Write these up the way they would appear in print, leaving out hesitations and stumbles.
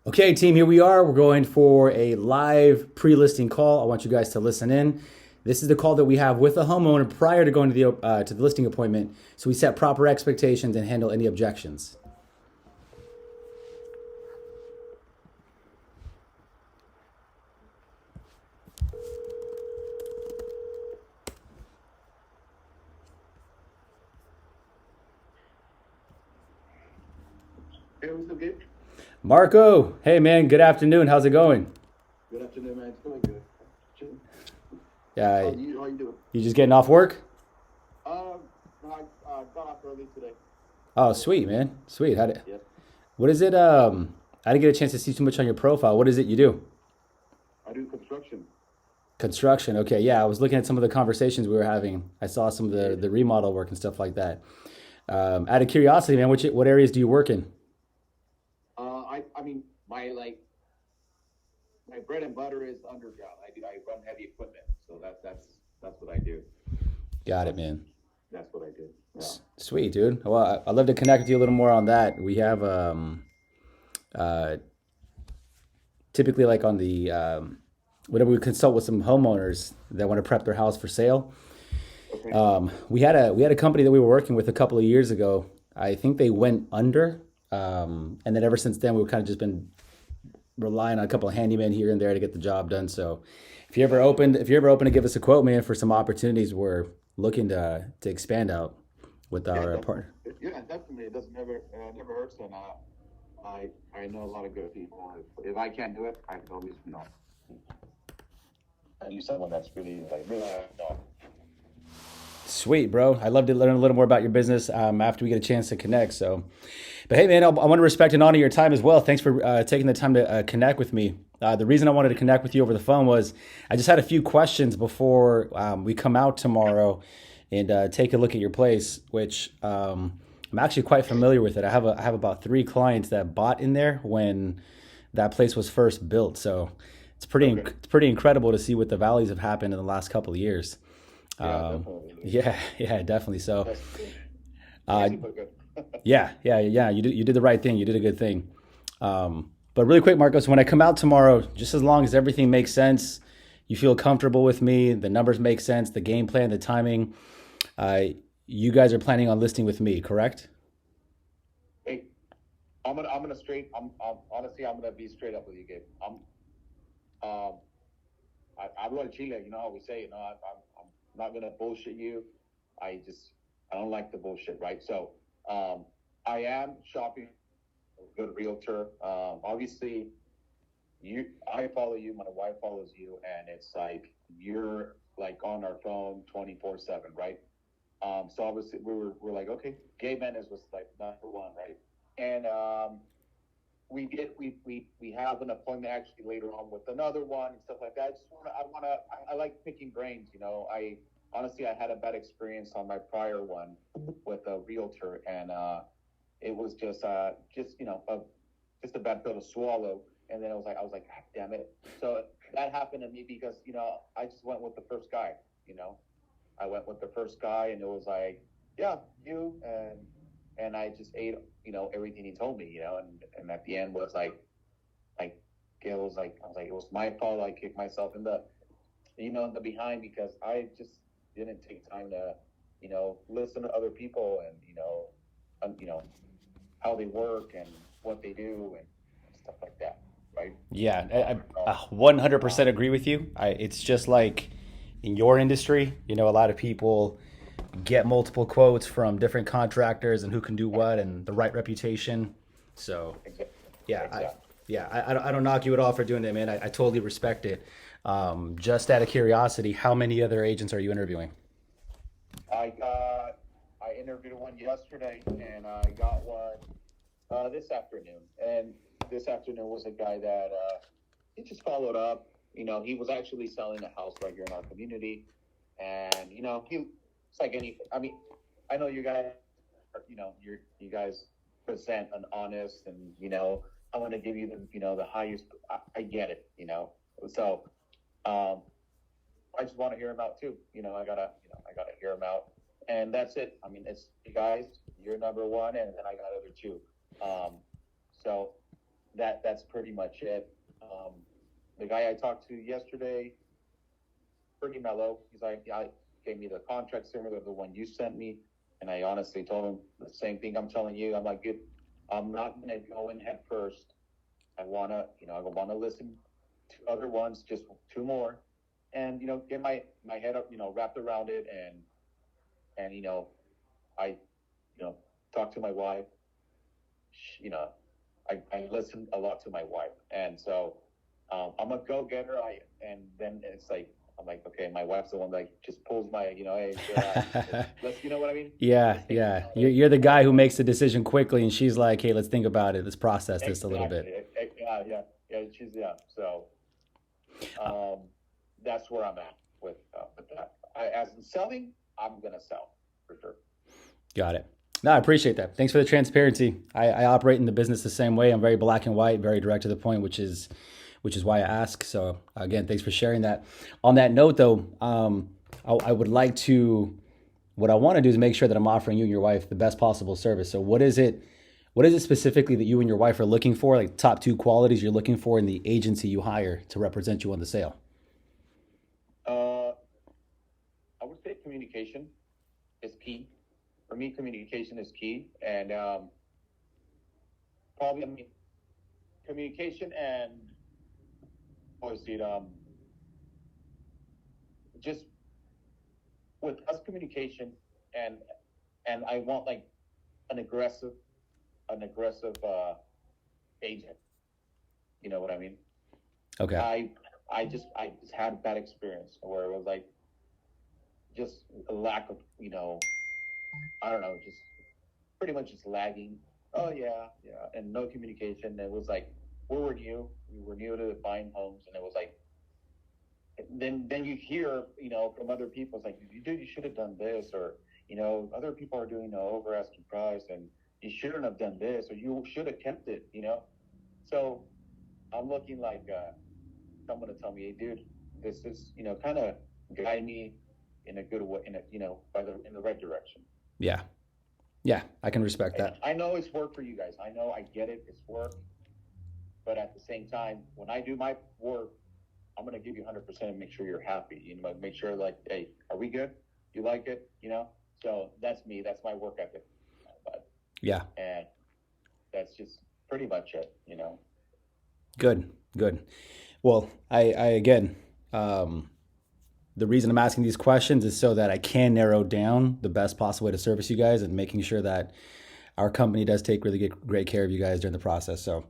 Okay, team, here we are. We're going for a live pre-listing call. I want you guys to listen in. This is the call that we have with the homeowner prior to going to the listing appointment, so we set proper expectations and handle any objections. Hey, what's up, Gabe? Marco, hey man, good afternoon. How's it going? Good afternoon, man. It's going good. Chilling. Yeah, How you doing? you just getting off work? No, I got off early today. Oh, sweet man, sweet. Yep. What is it? I didn't get a chance to see too much on your profile. What is it you do? I do construction. Construction. Okay, yeah, I was looking at some of the conversations we were having. I saw some of the remodel work and stuff like that. Out of curiosity, man, what areas do you work in? I mean, my bread and butter is underground. I run heavy equipment, so that's what I do. Got it, That's man. that's what I do. Yeah. Sweet, dude. Well, I'd love to connect with you a little more on that. We have uh, typically like on the whenever we consult with some homeowners that want to prep their house for sale. Okay. We had a company that we were working with a couple of years ago. I think they went under, and then ever since then we've kind of just been relying on a couple of handymen here and there to get the job done. So if you're ever open to give us a quote, man, for some opportunities, we're looking to expand out with Yeah, our definitely. partner. Yeah, definitely. It doesn't never hurts, and I know a lot of good people. If I can't do it, I can always I use someone that's really no. Sweet, bro. I'd love to learn a little more about your business after we get a chance to connect. So, but hey, man, I want to respect and honor your time as well. Thanks for taking the time to connect with me. The reason I wanted to connect with you over the phone was I just had a few questions before we come out tomorrow and take a look at your place, which I'm actually quite familiar with it. I have about three clients that bought in there when that place was first built. So Okay. it's pretty incredible to see what the values have happened in the last couple of years. Yeah, Um, definitely. yeah, yeah, definitely. So, That's uh, crazy but good. yeah. You did the right thing. You did a good thing. But really quick, Marcos, when I come out tomorrow, just as long as everything makes sense, you feel comfortable with me, the numbers make sense, the game plan, the timing. Uh, you guys are planning on listing with me, correct? Hey, I'm gonna I'm honestly I'm gonna be straight up with you, Gabe. Um I hablo al chile, you know how we say, I'm not gonna bullshit you. I just I don't like the bullshit, right? So um I am shopping a good realtor. Obviously I follow you, my wife follows you, and it's like you're like on our phone 24/7, right? So obviously we're like, okay, Gabe Mendez was like number one, right? And we have an appointment actually later on with another one and stuff like that. I like picking brains, I honestly I had a bad experience on my prior one with a realtor, and it was just just a bad pill to swallow. And then I was like, God damn it. So that happened to me because I just went with the first guy. You know, I went with the first guy, and it was like, yeah, you and I just ate, everything he told me, and at the end was like it was like I was like it was my fault. I kicked myself in the behind because I just didn't take time to, listen to other people and um, you know how they work and what they do and stuff like that, right? Yeah, I So, 100% agree with you. It's just like in your industry, a lot of people get multiple quotes from different contractors and who can do what and the right reputation. So, exactly, yeah, exactly. I don't knock you at all for doing that, man. I totally respect it. Just out of curiosity, how many other agents are you interviewing? I interviewed one yesterday, and I got one this afternoon. And this afternoon was a guy that he just followed up. He was actually selling a house right here in our community, and it's like any. I mean, I know you guys, you guys present an honest, and I want to give you the highest. I get it, So um, I just want to hear him out too. I gotta hear him out, and that's it. I mean, it's you guys. You're number one, and then I got other two. Um, so that's pretty much it. The guy I talked to yesterday, pretty mellow. He's like, yeah, gave me the contract similar to the one you sent me, and I honestly told him the same thing I'm telling you. I'm like, good. I'm not gonna go in head first. I wanna listen to other ones, just two more, and get my head up, wrapped around it, and I, talk to my wife. You know, I listen a lot to my wife, and so I'm a go getter. And then it's like I'm like, okay, my wife's the one that just pulls my, hey, let's, you know what I mean? Yeah, Let's think yeah. about it. You're the guy who makes the decision quickly, and she's like, "Hey, let's think about it. Let's process this a little Exactly. bit." Yeah. So um, that's where I'm at with that. As in selling, I'm gonna sell for sure. Got it. No, I appreciate that. Thanks for the transparency. I operate in the business the same way. I'm very black and white, very direct to the point, which is why I ask. So again, thanks for sharing that. On that note, though, I would like to. What I want to do is make sure that I'm offering you and your wife the best possible service. So what is it? What is it specifically that you and your wife are looking for? Like top two qualities you're looking for in the agency you hire to represent you on the sale? Uh, I would say communication is key. For me, communication is key, and probably, I mean, communication and obviously, just with us communication, and I want like an aggressive agent. You know what I mean? Okay. I just had a bad experience where it was like just a lack of, I don't know, just pretty much just lagging. Oh yeah, and no communication. It was like we were new to buying homes, and it was like then you hear, from other people, it's like, you should have done this, or other people are doing the over asking price, and you shouldn't have done this, or you should have kept it. So I'm looking like someone to tell me, hey, dude, this is, kind of guide me in a good way, in the right direction. Yeah. Yeah. I can respect And that. I know it's work for you guys. I know, I get it. It's work. But at the same time, when I do my work, I'm going to give you 100% and make sure you're happy. Make sure, like, hey, are we good? You like it? So that's me. That's my work ethic. But, Yeah. and that's just pretty much it. Good. Good. Well, I again, the reason I'm asking these questions is so that I can narrow down the best possible way to service you guys and making sure that our company does take really great care of you guys during the process. So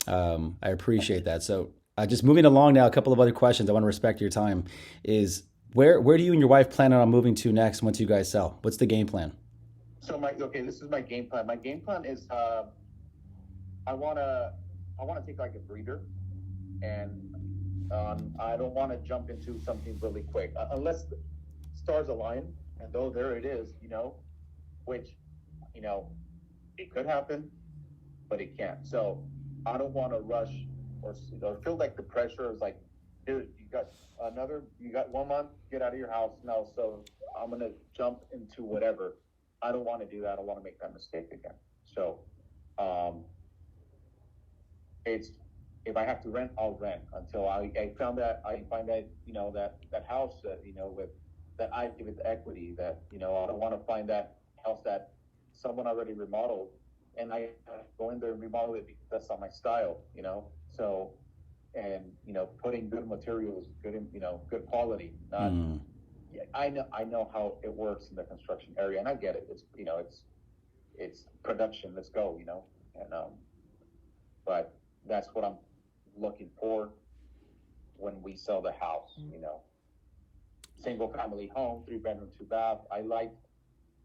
I appreciate that. So just moving along now, a couple of other questions. I want to respect your time. Is where do you and your wife plan on moving to next once you guys sell? What's the game plan? So this is my game plan. My game plan is I wanna take like a breather, and I don't want to jump into something really quick unless the stars align, and though there it is, which you know it could happen, but it can't. So I don't want to rush or feel like the pressure is like, dude, you got 1 month, get out of your house now. So I'm gonna jump into whatever. I don't want to do that. I don't want to make that mistake again. So um, it's if I have to rent, I'll rent until I find that that house that with that I give it the equity that I don't want to find that house that someone already remodeled, and I go in there and remodel it because that's not my style. So and putting good materials, good quality. Not Mm, Yeah, I know how it works in the construction area, and I get it. It's production. Let's go. And but that's what I'm looking for when we sell the house. Single family home, 3 bedroom, 2 bath. I like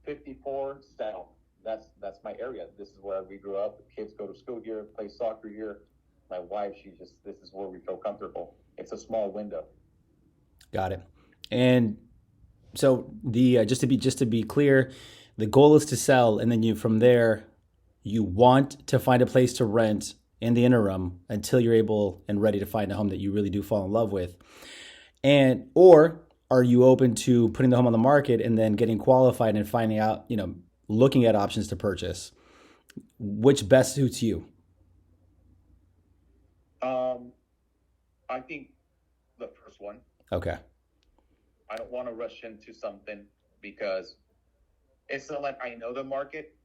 54 South. That's my area. This is where we grew up. The kids go to school here, play soccer here. My wife, this is where we feel comfortable. It's a small window. got it. And so the just to be clear, the goal is to sell, and then you from there, you want to find a place to rent in the interim until you're able and ready to find a home that you really do fall in love with. And or are you open to putting the home on the market and then getting qualified and finding out, looking at options to purchase? Which best suits you? Um, I think the first one. Okay. I don't want to rush into something because it's not like I know the market,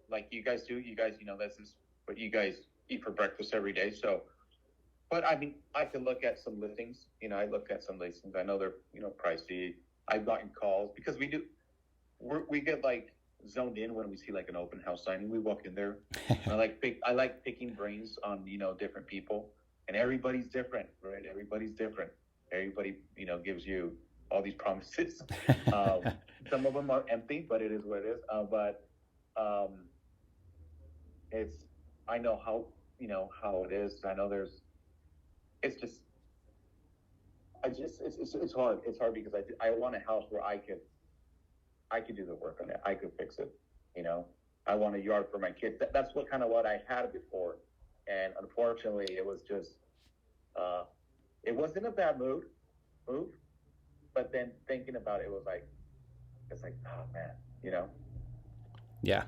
like you guys do. You guys, this is what you guys eat for breakfast every day. So, but I mean, I can look at some listings. I look at some listings. I know they're, pricey. I've gotten calls because we get like zoned in when we see like an open house signing. We walk in there. I like picking brains on, different people, and everybody's different, right? Everybody's different. Everybody, gives you all these promises. Some of them are empty, but it is what it is. But it's I know how it is. I know it's just it's hard. It's hard because I want a house where I could do the work on it. I could fix it. You know, I want a yard for my kids. That's what I had before, and unfortunately, it was just it wasn't a bad move, but then thinking about it, it was like it's like, oh man, you know. Yeah.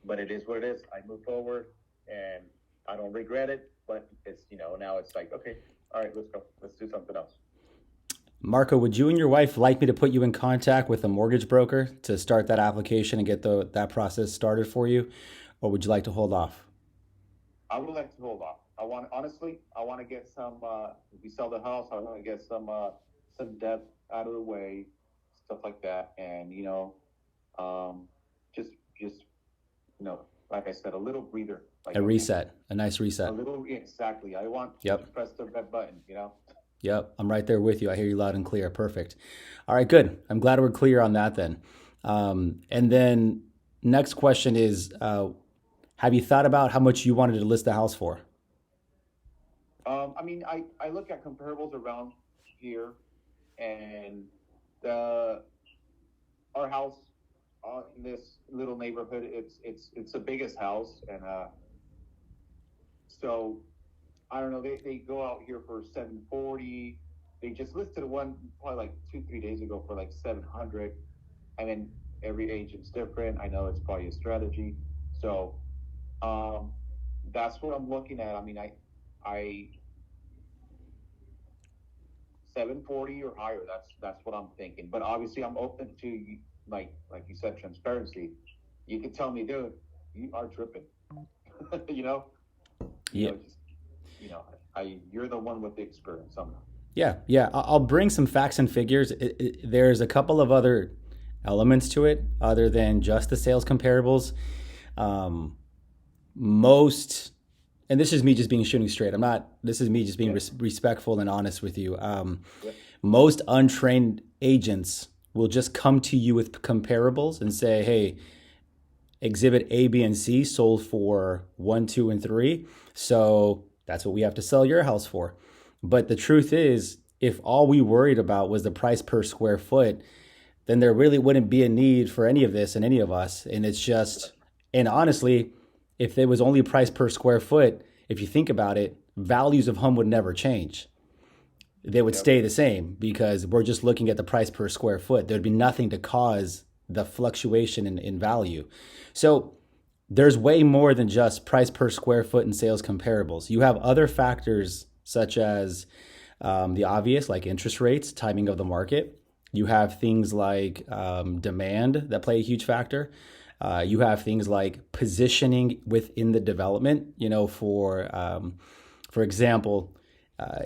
But it is what it is. I move forward, and I don't regret it. But it's now it's like, okay, all right, let's go. Let's do something else. Marco, would you and your wife like me to put you in contact with a mortgage broker to start that application and get that process started for you? Or would you like to hold off? I would like to hold off. I want to get some. If we sell the house, I want to get some debt out of the way, stuff like that, and um, just like I said, a little breather. Like, A okay, reset, a nice a reset. little exactly. I want to Yep. press the red button. Yep. I'm right there with you. I hear you loud and clear. Perfect. All right, good. I'm glad we're clear on that then. And then next question is, have you thought about how much you wanted to list the house for? I mean, I look at comparables around here, and the our house in this little neighborhood, it's the biggest house, and so I don't know. They go out here for 740. They just listed one probably like 2 3 days ago for like 700, and then every agent's different. I know it's probably a strategy, so um, that's what I'm looking at. I mean, I 740 or higher. That's what I'm thinking. But obviously, I'm open to like you said, transparency. You can tell me, dude, you are tripping. you know, you Yeah. know, just you're the one with the experience. I'm not. Yeah, yeah. I'll bring some facts and figures. There's a couple of other elements to it other than just the sales comparables. Um, most, and this is me just being shooting straight. I'm not. This is me just being Yeah, respectful and honest with you. yeah, Most untrained agents will just come to you with comparables and say, "Hey, exhibit A, B, and C sold for one, two, and three. So that's what we have to sell your house for." But the truth is, if all we worried about was the price per square foot, then there really wouldn't be a need for any of this in any of us. And it's just, and honestly, if there was only price per square foot, if you think about it, values of home would never change. They would yep, stay the same because we're just looking at the price per square foot. There'd be nothing to cause the fluctuation in value. So there's way more than just price per square foot and sales comparables. You have other factors such as the obvious, like interest rates, timing of the market. You have things like demand that play a huge factor. You have things like positioning within the development. For example,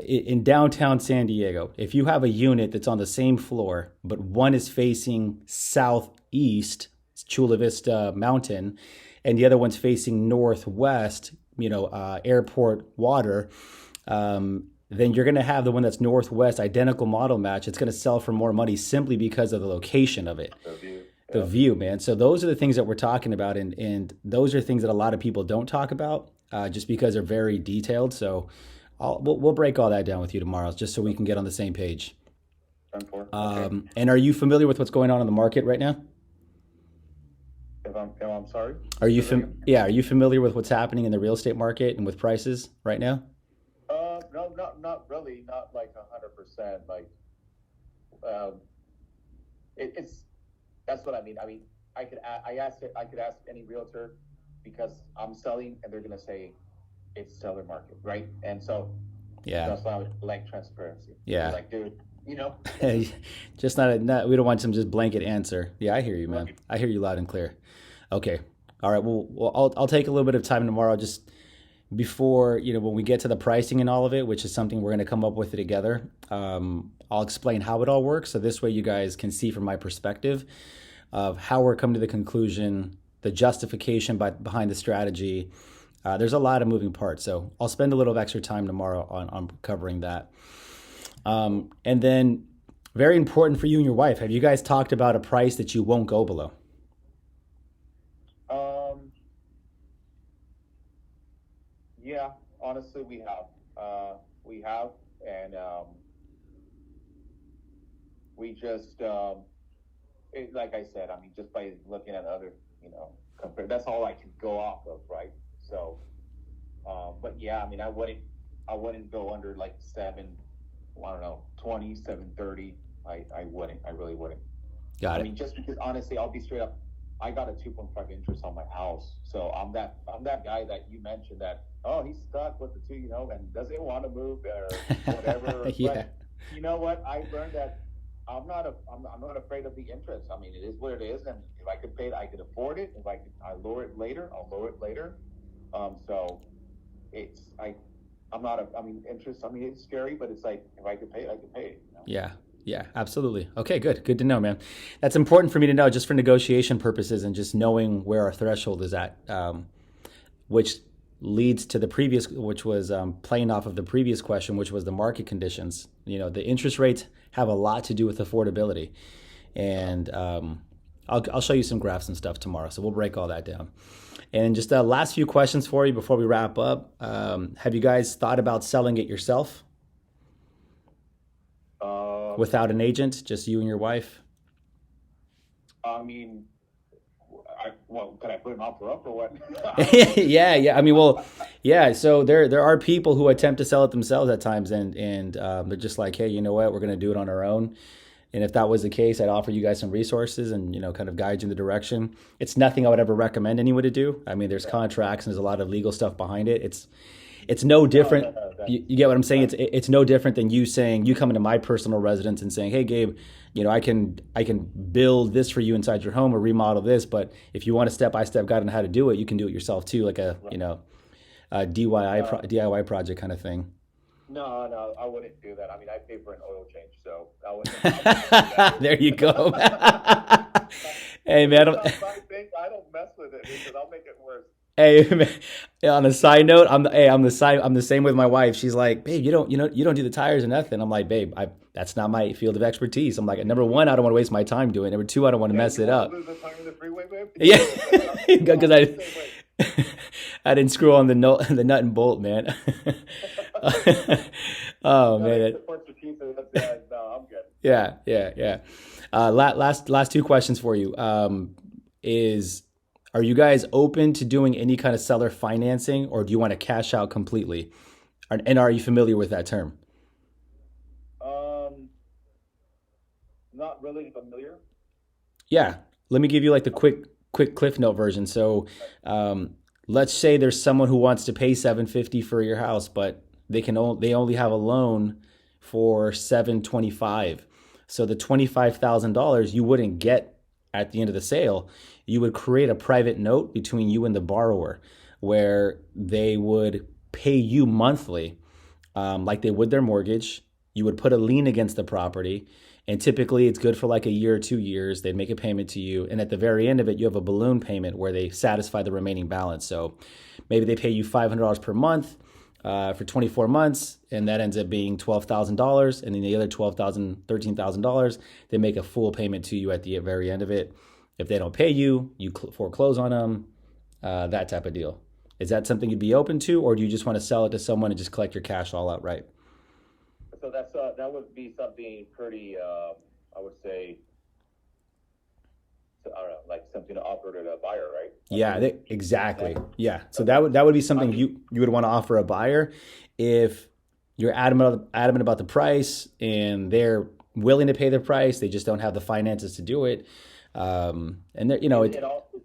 in downtown San Diego, if you have a unit that's on the same floor, but one is facing southeast, Chula Vista Mountain, and the other one's facing northwest, airport water, then you're going to have the one that's northwest, identical model match. It's going to sell for more money simply because of the location of it, the view. the Yep, view, man. So those are the things that we're talking about, and those are things that a lot of people don't talk about just because they're very detailed. So we'll break all that down with you tomorrow, just so we can get on the same page. 10-4. Okay. And are you familiar with what's going on in the market right now? If I'm sorry. Are you Say that again. yeah? Are you familiar with what's happening in the real estate market and with prices right now? No, not really, not like 100%. Like, um, it's that's what I mean. I mean, I could ask any realtor because I'm selling, and they're gonna say it's seller market, right? And so Yeah. that's why I would like transparency. Be Yeah. like, dude, this is Just not, we don't want some just blanket answer. Yeah, I hear you, man. right. I hear you loud and clear. Okay. All right. Well, I'll take a little bit of time tomorrow just before, when we get to the pricing and all of it, which is something we're going to come up with together. I'll explain how it all works. So this way you guys can see from my perspective of how we're coming to the conclusion, the justification behind the strategy. There's a lot of moving parts. So I'll spend a little extra time tomorrow on covering that. And then, very important for you and your wife, have you guys talked about a price that you won't go below? Um, yeah, honestly, we have. We have, and we just, like I said, I mean, just by looking at other, compare, that's all I can go off of, right? So, but yeah, I mean, I wouldn't go under like seven, I don't know, 27, 30. I wouldn't, I really wouldn't. I Got it. mean, just because honestly, I'll be straight up. I got a 2.5 interest on my house, so I'm that guy that you mentioned that he's stuck with the two, and doesn't want to move or whatever. Yeah. But you know what? I learned that I'm not afraid of the interest. I mean, it is what it is, and if I could pay it, I could afford it. If I lower it later, I'll lower it later. So it's I'm not I mean, interest. I mean, it's scary, but it's like if I could pay it, I could pay it. Yeah. Yeah, absolutely. Okay, good. Good to know, man. That's important for me to know just for negotiation purposes and just knowing where our threshold is at, which leads to the previous, which was playing off of the previous question, which was the market conditions. The interest rates have a lot to do with affordability. And I'll show you some graphs and stuff tomorrow. So we'll break all that down. And just last few questions for you before we wrap up. Have you guys thought about selling it yourself without an agent, just you and your wife? I mean, can I put an offer up or what? Yeah, yeah. I mean, well, yeah. So there are people who attempt to sell it themselves at times, and they're just like, hey, you know what? We're going to do it on our own. And if that was the case, I'd offer you guys some resources and kind of guide you in the direction. It's nothing I would ever recommend anyone to do. I mean, there's contracts and there's a lot of legal stuff behind it. It's no different. No, You get what I'm saying? It's no different than you coming to my personal residence and saying, "Hey, Gabe, I can build this for you inside your home or remodel this, but if you want a step by step guide on how to do it, you can do it yourself too, like a DIY project kind of thing." no, I wouldn't do that. I mean, I pay for an oil change, so I wouldn't do that. There you go. Hey man, I don't mess with it because I'll make it worse. hey man, on a side note, I'm the same with my wife. She's like, babe, you don't do the tires or nothing. I'm like, babe, that's not my field of expertise. I'm like, number one, I don't want to waste my time doing it. Number two, I don't want to mess it up. Lose the time in the freeway, babe? Yeah, because I'm the same way. I didn't screw on the nut and bolt, man. Oh No, I man, support your pizza. No, I'm good. yeah, yeah, yeah. Last two questions for you. Is Are you guys open to doing any kind of seller financing, or do you want to cash out completely? And are you familiar with that term? Um, Not really familiar. Yeah, let me give you like the quick cliff note version. So, let's say there's someone who wants to pay 750 for your house, but they only have a loan for 725. So the $25,000 you wouldn't get at the end of the sale. You would create a private note between you and the borrower, where they would pay you monthly, like they would their mortgage. You would put a lien against the property, and typically it's good for like a year or 2 years. They'd make a payment to you, and at the very end of it, you have a balloon payment where they satisfy the remaining balance. So maybe they pay you $500 per month for 24 months, and that ends up being $12,000. And then the other $13,000, they make a full payment to you at the very end of it. If they don't pay you, you foreclose on them, that type of deal. Is that something you'd be open to, or do you just want to sell it to someone and just collect your cash all outright? So that would be something pretty, I would say, I don't know, like something to offer to the buyer, right? Yeah, exactly. Yeah. So that would be something you would want to offer a buyer if you're adamant about the price and they're willing to pay the price. They just don't have the finances to do it. And Is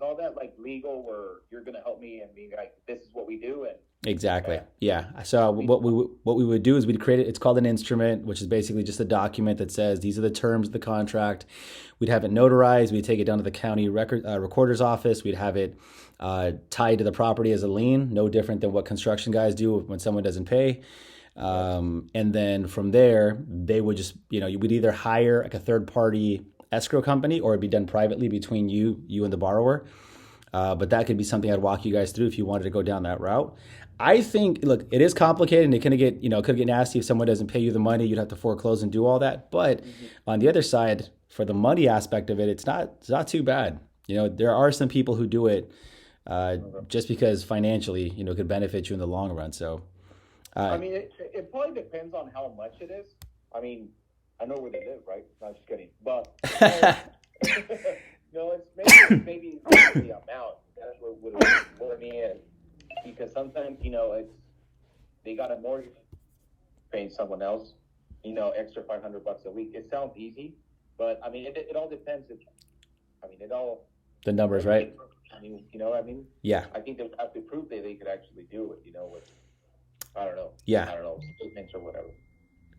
all that like legal, where you're going to help me and be like, this is what we do, and Exactly. Yeah. Yeah. So We, what we would do is we'd create it. It's called an instrument, which is basically just a document that says these are the terms of the contract. We'd have it notarized. We'd take it down to the county recorder's office. We'd have it tied to the property as a lien, no different than what construction guys do when someone doesn't pay. yes. And then from there, they would just, you would either hire like a third party escrow company or it'd be done privately between you and the borrower. But that could be something I'd walk you guys through if you wanted to go down that route. I think, look, it is complicated and it can get, could get nasty if someone doesn't pay you the money. You'd have to foreclose and do all that. But Hmm. on the other side, for the money aspect of it, it's not too bad. There are some people who do it Okay. just because financially, could benefit you in the long run. So, I uh, mean, it probably depends on how much it is. I mean, I know where they live, right? No, just kidding. But no, no, it's maybe the amount. That's what would for me in because sometimes it's they got a mortgage paying someone else, extra $500 a week. It sounds easy, but I mean, it all depends. I mean, it all the numbers, right? everything. I mean, what I mean. Yeah. I think they would have to prove that they could actually do it. With I don't know, Yeah. statements or whatever.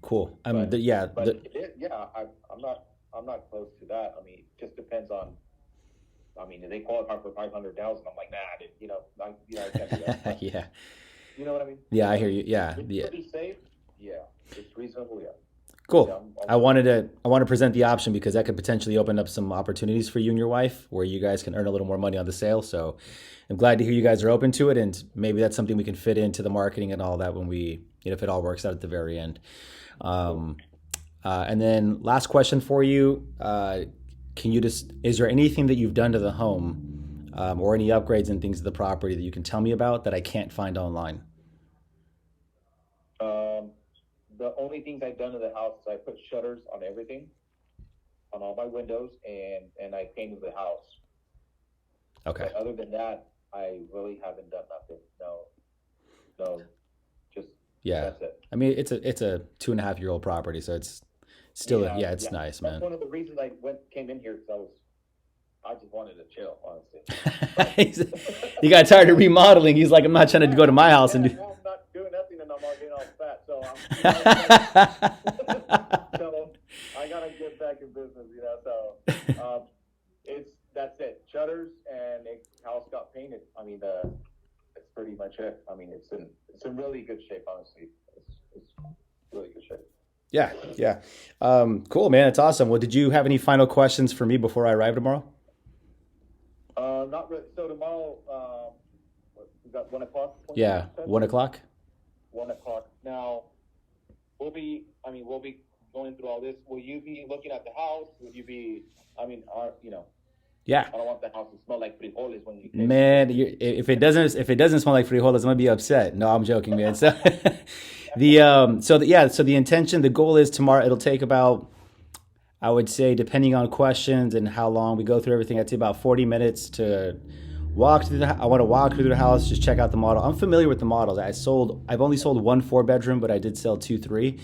Cool. But Yeah. yeah, I'm not close to that. I mean, it just depends on. I mean, if they qualify for 500,000, I'm like, nah, I can't do that. Yeah. You know what I mean? Yeah. I hear you. Yeah. It's Yeah. pretty safe. Yeah, it's reasonable. Yeah, yeah. Cool. I want to present the option because that could potentially open up some opportunities for you and your wife where you guys can earn a little more money on the sale. So I'm glad to hear you guys are open to it, and maybe that's something we can fit into the marketing and all that when we, if it all works out at the very end. Cool. Um, and then last question for you: is there anything that you've done to the home, or any upgrades and things to the property that you can tell me about that I can't find online? Um, the only things I've done to the house is I put shutters on everything, on all my windows, and I painted the house. Okay. But other than that, I really haven't done nothing. No, no, just Yeah. that's it. I mean, it's a 2.5-year-old property, so it's still, Yeah, yeah, it's yeah. nice, That's man. one of the reasons I came in here because I just wanted to chill, honestly. But He got tired of remodeling. He's like, I'm not trying to go to my house and yeah, do. now I'm not doing nothing and I'm all getting all fat. So so I gotta get back in business. So that's it. Shutters and house got painted. I mean, that's pretty much it. I mean, it's in really good shape, honestly. It's really good shape. Yeah, yeah. Cool, man. It's awesome. Well, did you have any final questions for me before I arrive tomorrow? Not really. So tomorrow, we got 1 o'clock. Yeah, 1 o'clock. 1 o'clock. Now we'll be going through all this. Will you be looking at the house? Would you be? I mean, Yeah, I don't want the house to smell like frijoles when you came in. man. If it doesn't smell like frijoles, I'm gonna be upset. No, I'm joking, man. So the intention, the goal is tomorrow. It'll take about, I would say, depending on questions and how long we go through everything, I'd say about 40 minutes to walk through I want to walk through the house, just check out the model. I'm familiar with the models. I've only sold one 4-bedroom, but I did sell two 3.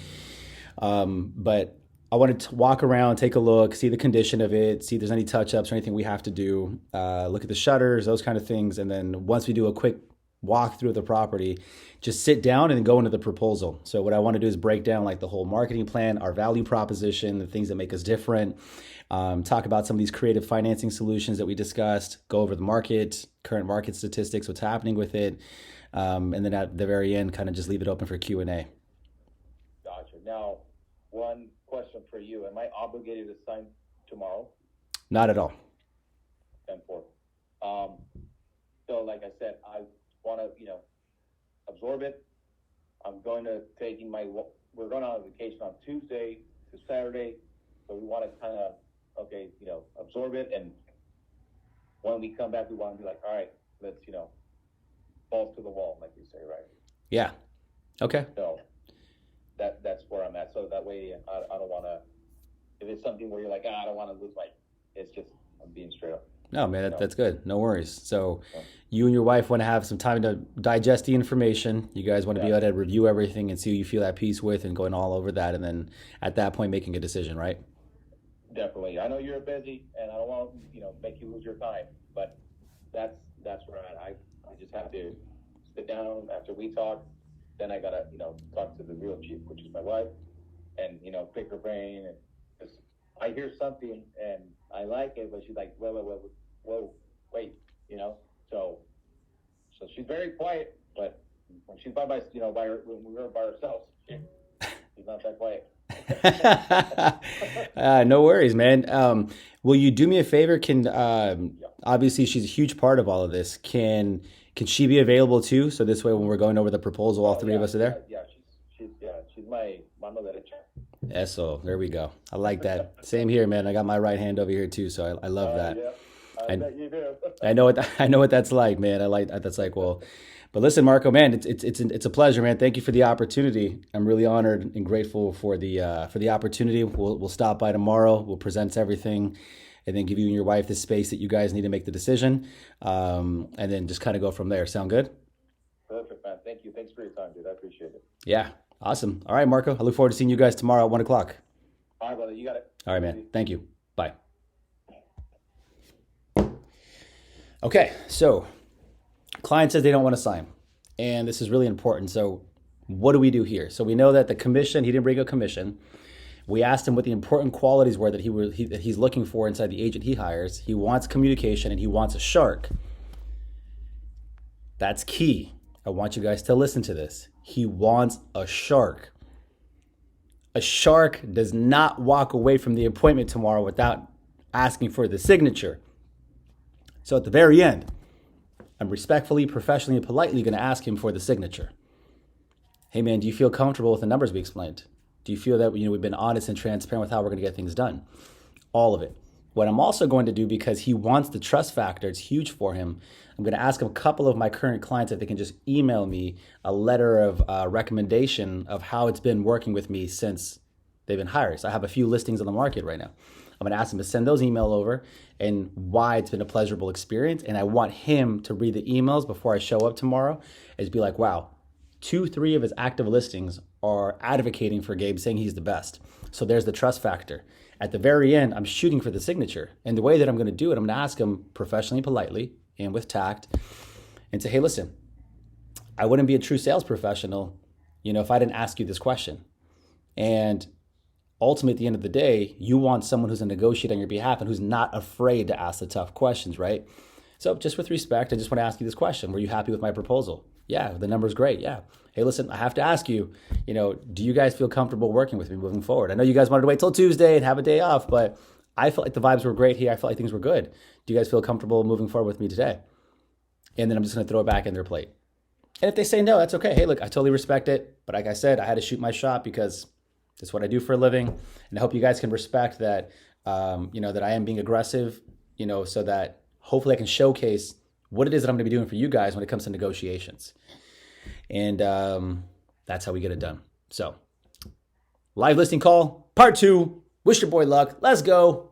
But I wanted to walk around, take a look, see the condition of it, see if there's any touch ups or anything we have to do, look at the shutters, those kind of things. And then once we do a quick walk through the property, just sit down and go into the proposal. So what I want to do is break down like the whole marketing plan, our value proposition, the things that make us different, talk about some of these creative financing solutions that we discussed, go over the market, current market statistics, what's happening with it. And then at the very end, kind of just leave it open for Q&A. Gotcha. Now, one question for you: am I obligated to sign tomorrow? Not at all. 10-4. So, like I said, I want to absorb it. I'm going to taking my. We're going on vacation on Tuesday to Saturday, so we want to kind of absorb it, and when we come back, we want to be like, all right, let's balls to the wall, like you say, right? Yeah. Okay. So that's where I'm at. So that way, I don't want to. If it's something where you're like, I don't want to lose my. It's just I'm being straight up. No, man, that's good. No worries. So Yeah. you and your wife want to have some time to digest the information. You guys want to be Yeah. able to review everything and see who you feel at peace with and going all over that. And then at that point, making a decision, right? Definitely. I know you're busy, and I don't want to make you lose your time, but that's where I'm at. I just have to sit down after we talk. Then I gotta, talk to the real chief, which is my wife, and pick her brain. And just, I hear something and I like it, but she's like, whoa, wait, So she's very quiet, but when she's when we're by ourselves, she's not that quiet. No worries, man. Will you do me a favor? Can obviously she's a huge part of all of this. Can she be available too? So this way, when we're going over the proposal, all three of us are there. Yeah, she's my mano derecha. Eso, there we go. I like that. Same here, man. I got my right hand over here too, so I love that. Yeah, I bet you do. I know what that's like, man. I like that's like, well, but listen, Marco, man, it's a pleasure, man. Thank you for the opportunity. I'm really honored and grateful for the opportunity. We'll stop by tomorrow. We'll present everything, and then give you and your wife the space that you guys need to make the decision, and then just kind of go from there. Sound good? Perfect, man. Thank you. Thanks for your time, dude. I appreciate it. Yeah, awesome. All right, Marco. I look forward to seeing you guys tomorrow at 1 o'clock. All right, brother. You got it. All right, man. Thank you. Bye. Okay, so client says they don't want to sign, and this is really important. So what do we do here? So we know that the commission, he didn't bring a commission. We asked him what the important qualities were that he's looking for inside the agent he hires. He wants communication and he wants a shark. That's key. I want you guys to listen to this. He wants a shark. A shark does not walk away from the appointment tomorrow without asking for the signature. So at the very end, I'm respectfully, professionally, and politely going to ask him for the signature. Hey man, do you feel comfortable with the numbers we explained? Do you feel that we've been honest and transparent with how we're going to get things done? All of it. What I'm also going to do, because he wants the trust factor, it's huge for him, I'm going to ask him a couple of my current clients if they can just email me a letter of recommendation of how it's been working with me since they've been hired. So I have a few listings on the market right now. I'm going to ask him to send those email over and why it's been a pleasurable experience. And I want him to read the emails before I show up tomorrow and be like, wow, 2-3 of his active listings are advocating for Gabe, saying he's the best. So there's the trust factor. At the very end, I'm shooting for the signature. And the way that I'm going to do it, I'm going to ask him professionally, politely, and with tact and say, hey, listen, I wouldn't be a true sales professional, if I didn't ask you this question. And ultimately, at the end of the day, you want someone who's going to negotiate on your behalf and who's not afraid to ask the tough questions, right? So just with respect, I just want to ask you this question. Were you happy with my proposal? Yeah, the number's great. Yeah. Hey, listen, I have to ask you, do you guys feel comfortable working with me moving forward? I know you guys wanted to wait till Tuesday and have a day off, but I felt like the vibes were great here. I felt like things were good. Do you guys feel comfortable moving forward with me today? And then I'm just going to throw it back in their plate. And if they say no, that's okay. Hey, look, I totally respect it. But like I said, I had to shoot my shot because that's what I do for a living. And I hope you guys can respect that, that I am being aggressive, so that hopefully I can showcase what it is that I'm going to be doing for you guys when it comes to negotiations. And that's how we get it done. So live listing call, part 2. Wish your boy luck. Let's go.